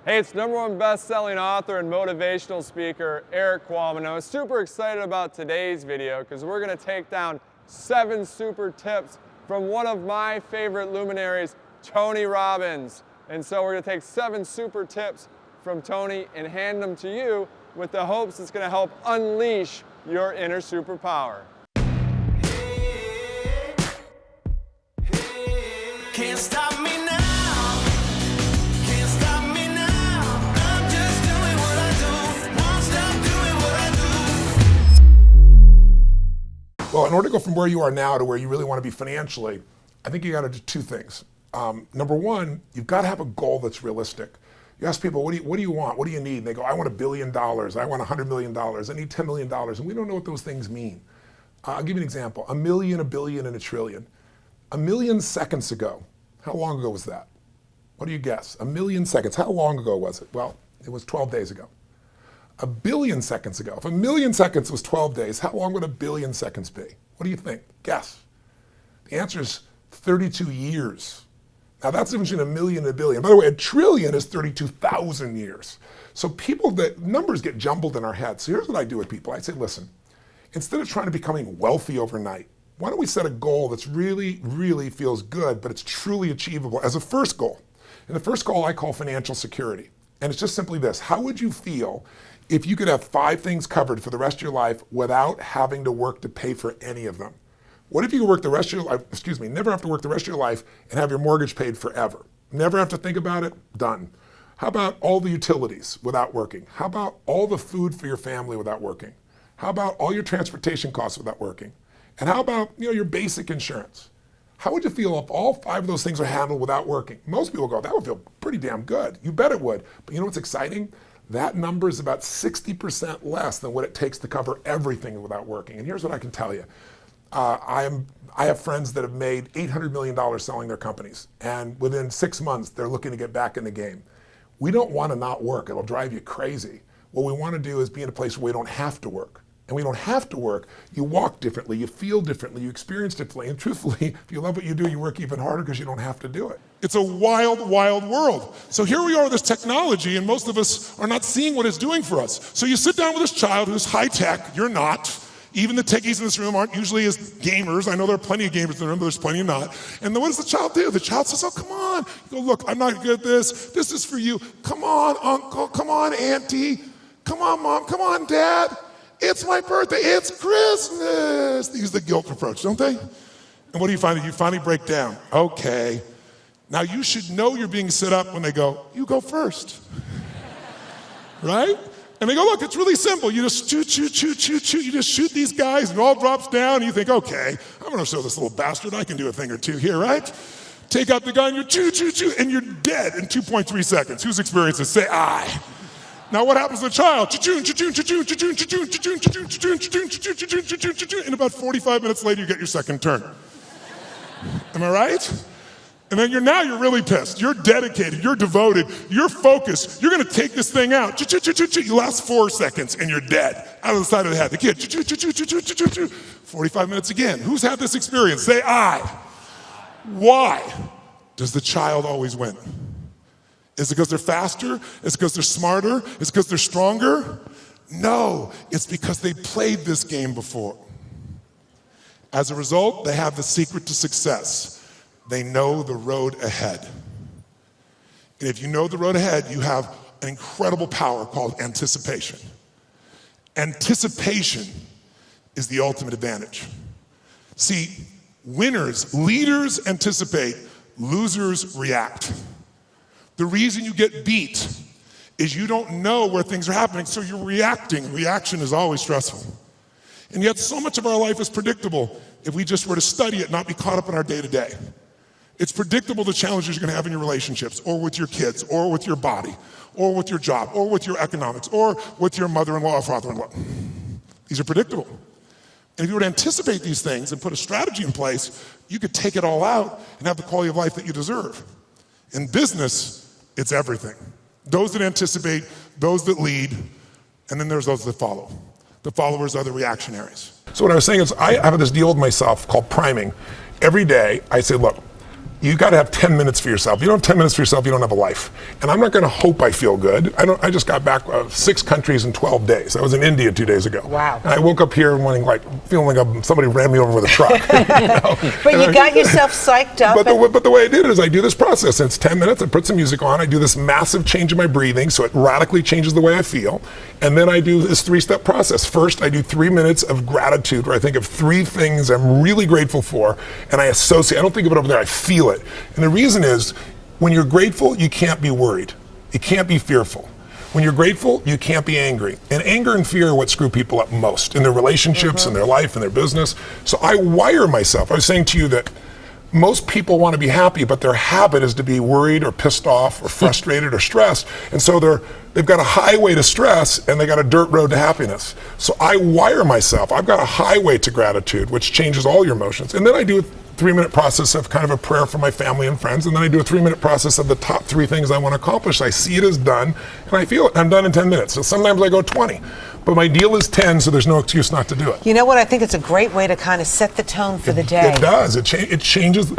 Hey, it's #1 best-selling author and motivational speaker, Equalman. I was super excited about today's video because we're going to take down 7 super tips from one of my favorite luminaries, Tony Robbins. And so we're going to take 7 super tips from Tony and hand them to you with the hopes it's going to help unleash your inner superpower. Can't stop me now. Can't stop me now. I'm just doing what I do. Won't stop doing what I do. Well, in order to go from where you are now to where you really want to be financially, I think you got to do 2 things. Number 1, you've got to have a goal that's realistic. You ask people, what do you want? What do you need? And they go, I want $1 billion. I want $100 million. I need $10 million. And we don't know what those things mean. I'll give you an example. $1 million, $1 billion, and $1 trillion. 1 million seconds ago. How long ago was that? What do you guess? 1 million seconds. How long ago was it? Well, it was 12 days ago. 1 billion seconds ago. If 1 million seconds was 12 days, how long would 1 billion seconds be? What do you think? Guess. The answer is 32 years. Now that's the difference between 1 million and 1 billion. By the way, 1 trillion is 32,000 years. So numbers get jumbled in our heads. So here's what I do with people. I say, listen, instead of trying to becoming wealthy overnight, why don't we set a goal that's really, really feels good, but it's truly achievable as a first goal? And the first goal I call financial security. And it's just simply this. How would you feel if you could have 5 things covered for the rest of your life without having to work to pay for any of them? What if you could work the rest of your life, never have to work the rest of your life and have your mortgage paid forever? Never have to think about it? Done. How about all the utilities without working? How about all the food for your family without working? How about all your transportation costs without working? And how about your basic insurance? How would you feel if all 5 of those things are handled without working? Most people go, that would feel pretty damn good. You bet it would. But you know what's exciting? That number is about 60% less than what it takes to cover everything without working. And here's what I can tell you. I have friends that have made $800 million selling their companies. And within 6 months, they're looking to get back in the game. We don't want to not work. It'll drive you crazy. What we want to do is be in a place where we don't have to work. And we don't have to work. You walk differently, you feel differently, you experience differently. And truthfully, if you love what you do, you work even harder because you don't have to do it. It's a wild, wild world. So here we are with this technology, and most of us are not seeing what it's doing for us. So you sit down with this child who's high tech, you're not. Even the techies in this room aren't usually as gamers. I know there are plenty of gamers in the room, but there's plenty of not. And then what does the child do? The child says, oh, come on. You go, look, I'm not good at this. This is for you. Come on, uncle. Come on, auntie. Come on, mom. Come on, dad. It's my birthday, it's Christmas. They use the guilt approach, don't they? And what do you find? You finally break down. Okay. Now you should know you're being set up when they go, you go first. Right? And they go, look, it's really simple. You just shoot. You just shoot these guys and it all drops down and you think, okay, I'm gonna show this little bastard I can do a thing or two here, right? Take out the gun, you shoot, and you're dead in 2.3 seconds. Who's experienced this? Say aye. Now what happens to the child? And about 45 minutes later, you get your second turn. Am I right? And then you're really pissed. You're dedicated, you're devoted, you're focused. You're gonna take this thing out. You last 4 seconds and you're dead. Out of the side of the head. The kid, 45 minutes again. Who's had this experience? Say aye. Why does the child always win? Is it because they're faster? Is it because they're smarter? Is it because they're stronger? No, it's because they played this game before. As a result, they have the secret to success. They know the road ahead. And if you know the road ahead, you have an incredible power called anticipation. Anticipation is the ultimate advantage. See, winners, leaders anticipate, losers react. The reason you get beat is you don't know where things are happening, so you're reacting. Reaction is always stressful. And yet so much of our life is predictable if we just were to study it, not be caught up in our day-to-day. It's predictable the challenges you're gonna have in your relationships, or with your kids, or with your body, or with your job, or with your economics, or with your mother-in-law or father-in-law. These are predictable. And if you were to anticipate these things and put a strategy in place, you could take it all out and have the quality of life that you deserve. In business, it's everything. Those that anticipate, those that lead, and then there's those that follow. The followers are the reactionaries. So what I was saying is I have this deal with myself called priming. Every day I say, look, you got to have 10 minutes for yourself. If you don't have 10 minutes for yourself, you don't have a life. And I'm not going to hope I feel good. I just got back 6 countries in 12 days. I was in India 2 days ago. Wow. And I woke up here wanting, like, feeling like somebody ran me over with a truck. But you got yourself psyched up. But the way I did it is I do this process. And it's 10 minutes. I put some music on. I do this massive change in my breathing, so it radically changes the way I feel. And then I do this 3-step process. First, I do 3 minutes of gratitude, where I think of 3 things I'm really grateful for, and I associate. I don't think of it over there. I feel it. And the reason is, when you're grateful, you can't be worried. You can't be fearful. When you're grateful, you can't be angry. And anger and fear are what screw people up most in their relationships, in their life, in their business. So I wire myself. I was saying to you that most people want to be happy, but their habit is to be worried or pissed off or frustrated or stressed. And so they've got a highway to stress and they got a dirt road to happiness. So I wire myself. I've got a highway to gratitude, which changes all your emotions. And then I do a 3-minute process of kind of a prayer for my family and friends. And then I do a 3-minute process of the top 3 things I want to accomplish. I see it as done and I feel it. I'm done in 10 minutes. So sometimes I go 20. But my deal is 10, so there's no excuse not to do it. You know what? I think it's a great way to kind of set the tone for the day. It does. It changes.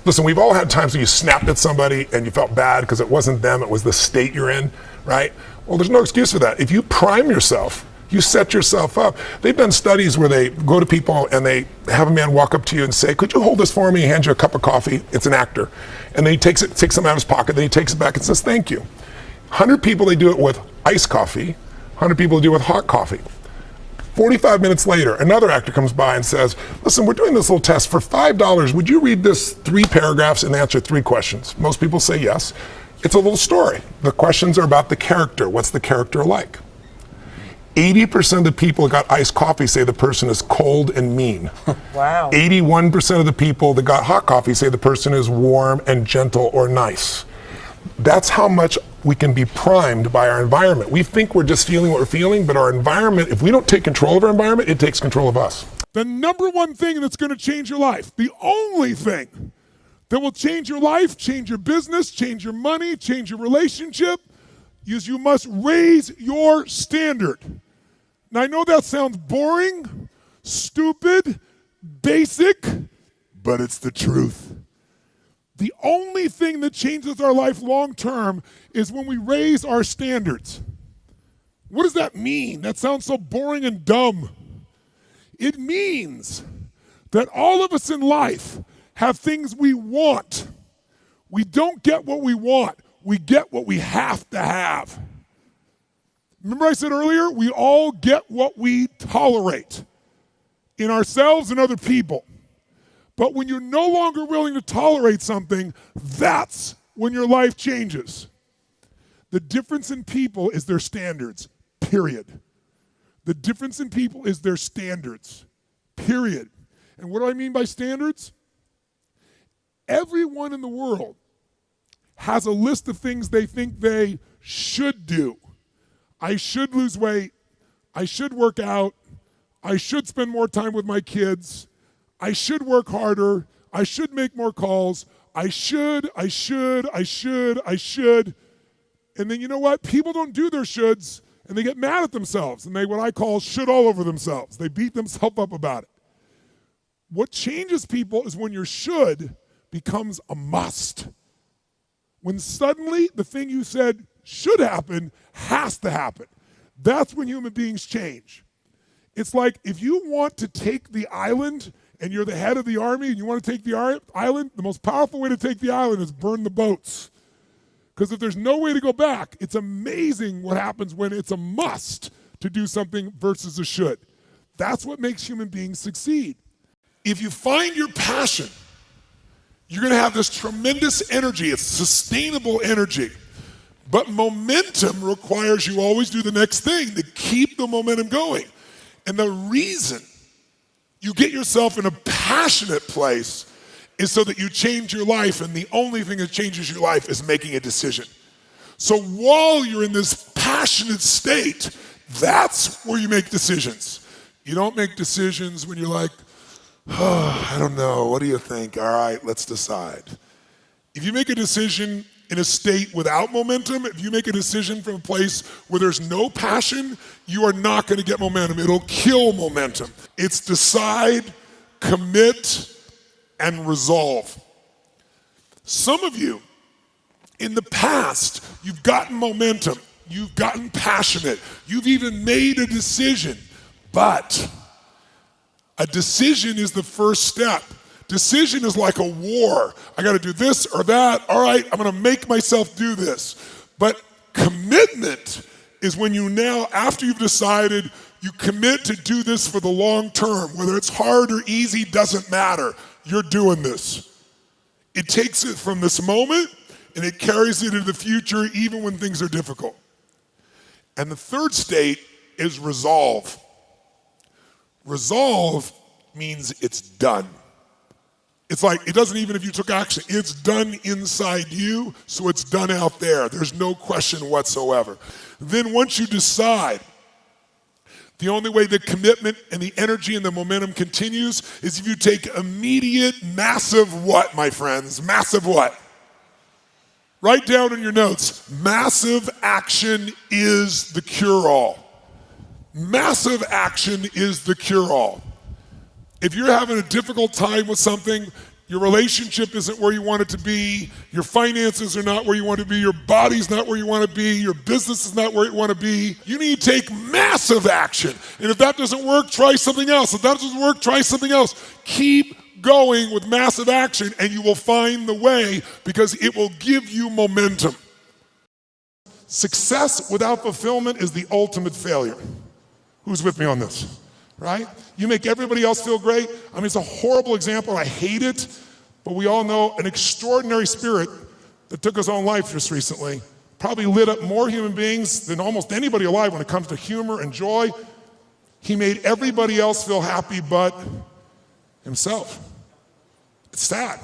Listen, we've all had times when you snapped at somebody and you felt bad because it wasn't them, it was the state you're in, right? Well, there's no excuse for that. If you prime yourself, you set yourself up. They've done studies where they go to people and they have a man walk up to you and say, could you hold this for me? He hands you a cup of coffee. It's an actor. And then he takes some out of his pocket, then he takes it back and says, thank you. 100 people, they do it with iced coffee. 100 people do it with hot coffee. 45 minutes later, another actor comes by and says, listen, we're doing this little test. For $5, would you read this 3 paragraphs and answer 3 questions? Most people say yes. It's a little story. The questions are about the character. What's the character like? 80% of the people that got iced coffee say the person is cold and mean. Wow. 81% of the people that got hot coffee say the person is warm and gentle or nice. That's how much we can be primed by our environment. We think we're just feeling what we're feeling, but our environment, if we don't take control of our environment, it takes control of us. The number one thing that's going to change your life, the only thing that will change your life, change your business, change your money, change your relationship, is you must raise your standard. Now, I know that sounds boring, stupid, basic, but it's the truth. The only thing that changes our life long term is when we raise our standards. What does that mean? That sounds so boring and dumb. It means that all of us in life have things we want. We don't get what we want. We get what we have to have. Remember I said earlier, we all get what we tolerate in ourselves and other people. But when you're no longer willing to tolerate something, that's when your life changes. The difference in people is their standards, period. The difference in people is their standards, period. And what do I mean by standards? Everyone in the world has a list of things they think they should do. I should lose weight. I should work out. I should spend more time with my kids. I should work harder. I should make more calls. I should. And then you know what? People don't do their shoulds and they get mad at themselves and they what I call should all over themselves. They beat themselves up about it. What changes people is when your should becomes a must. When suddenly the thing you said should happen has to happen. That's when human beings change. It's like if you want to take the island and you're the head of the army and you want to take the island, the most powerful way to take the island is burn the boats. Because if there's no way to go back, it's amazing what happens when it's a must to do something versus a should. That's what makes human beings succeed. If you find your passion, you're going to have this tremendous energy. It's sustainable energy. But momentum requires you always do the next thing to keep the momentum going. And the reason you get yourself in a passionate place is so that you change your life, and the only thing that changes your life is making a decision. So while you're in this passionate state, that's where you make decisions. You don't make decisions when you're like, oh, I don't know, what do you think? All right, let's decide. If you make a decision in a state without momentum, if you make a decision from a place where there's no passion, you are not going to get momentum. It'll kill momentum. It's decide, commit, and resolve. Some of you, in the past, you've gotten momentum, you've gotten passionate, you've even made a decision, but a decision is the first step. Decision is like a war. I gotta do this or that. All right, I'm gonna make myself do this. But commitment is when you now, after you've decided, you commit to do this for the long term. Whether it's hard or easy, doesn't matter. You're doing this. It takes it from this moment and it carries it into the future even when things are difficult. And the third state is resolve. Resolve means it's done. It's like, it doesn't even if you took action, it's done inside you, so it's done out there. There's no question whatsoever. Then once you decide, the only way the commitment and the energy and the momentum continues is if you take immediate, massive what, my friends? Massive what? Write down in your notes, massive action is the cure-all. Massive action is the cure-all. If you're having a difficult time with something, your relationship isn't where you want it to be, your finances are not where you want to be, your body's not where you want to be, your business is not where you want to be, you need to take massive action. And if that doesn't work, try something else. If that doesn't work, try something else. Keep going with massive action and you will find the way because it will give you momentum. Success without fulfillment is the ultimate failure. Who's with me on this? Right? You make everybody else feel great. I mean, it's a horrible example. I hate it, but we all know an extraordinary spirit that took his own life just recently, probably lit up more human beings than almost anybody alive when it comes to humor and joy. He made everybody else feel happy but himself. It's sad.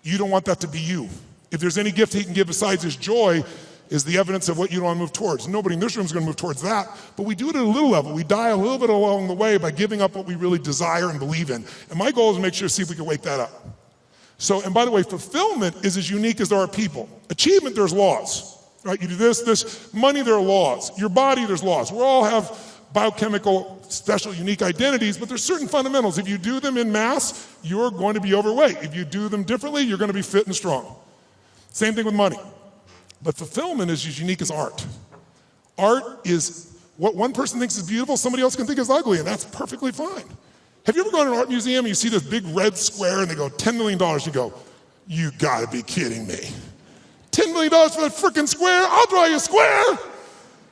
You don't want that to be you. If there's any gift he can give besides his joy, is the evidence of what you don't want to move towards. Nobody in this room is going to move towards that, but we do it at a little level. We die a little bit along the way by giving up what we really desire and believe in. And my goal is to make sure, see if we can wake that up. So, and by the way, fulfillment is as unique as there are people. Achievement, there's laws, right? You do this, money, there are laws. Your body, there's laws. We all have biochemical, special, unique identities, but there's certain fundamentals. If you do them in mass, you're going to be overweight. If you do them differently, you're going to be fit and strong. Same thing with money. But fulfillment is as unique as art. Art is what one person thinks is beautiful, somebody else can think is ugly, and that's perfectly fine. Have you ever gone to an art museum and you see this big red square and they go, $10 million, you go, you gotta be kidding me. $10 million for that freaking square? I'll draw you a square.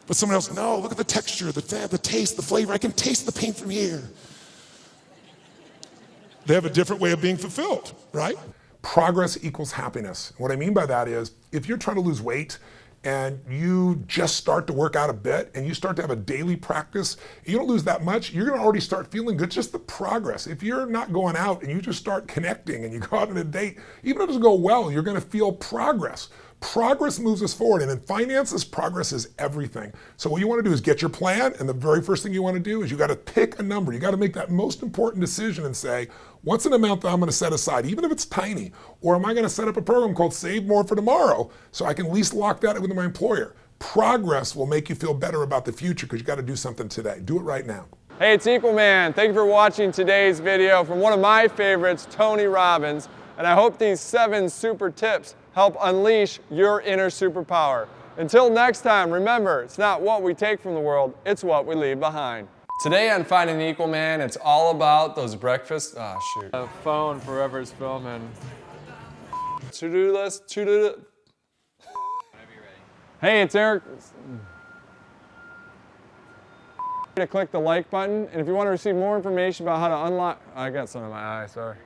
But someone else, no, look at the texture, the taste, the flavor, I can taste the paint from here. They have a different way of being fulfilled, right? Progress equals happiness. What I mean by that is, if you're trying to lose weight and you just start to work out a bit and you start to have a daily practice, you don't lose that much, you're gonna already start feeling good, just the progress. If you're not going out and you just start connecting and you go out on a date, even if it doesn't go well, you're gonna feel progress. Progress moves us forward, and in finances, progress is everything. So what you want to do is get your plan, and the very first thing you want to do is you got to pick a number. You got to make that most important decision and say, what's an amount that I'm going to set aside, even if it's tiny? Or am I going to set up a program called Save More for Tomorrow so I can at least lock that in with my employer? Progress will make you feel better about the future because you got to do something today. Do it right now. Hey, it's Equalman. Thank you for watching today's video from one of my favorites, Tony Robbins. And I hope these 7 super tips help unleash your inner superpower. Until next time, remember, it's not what we take from the world, it's what we leave behind. Today on Finding the Equalman, it's all about those breakfast, The phone forever is filming. To-do list, to-do. Hey, it's Eric. To click the like button, and if you want to receive more information about how to unlock, I got some in my eye, sorry.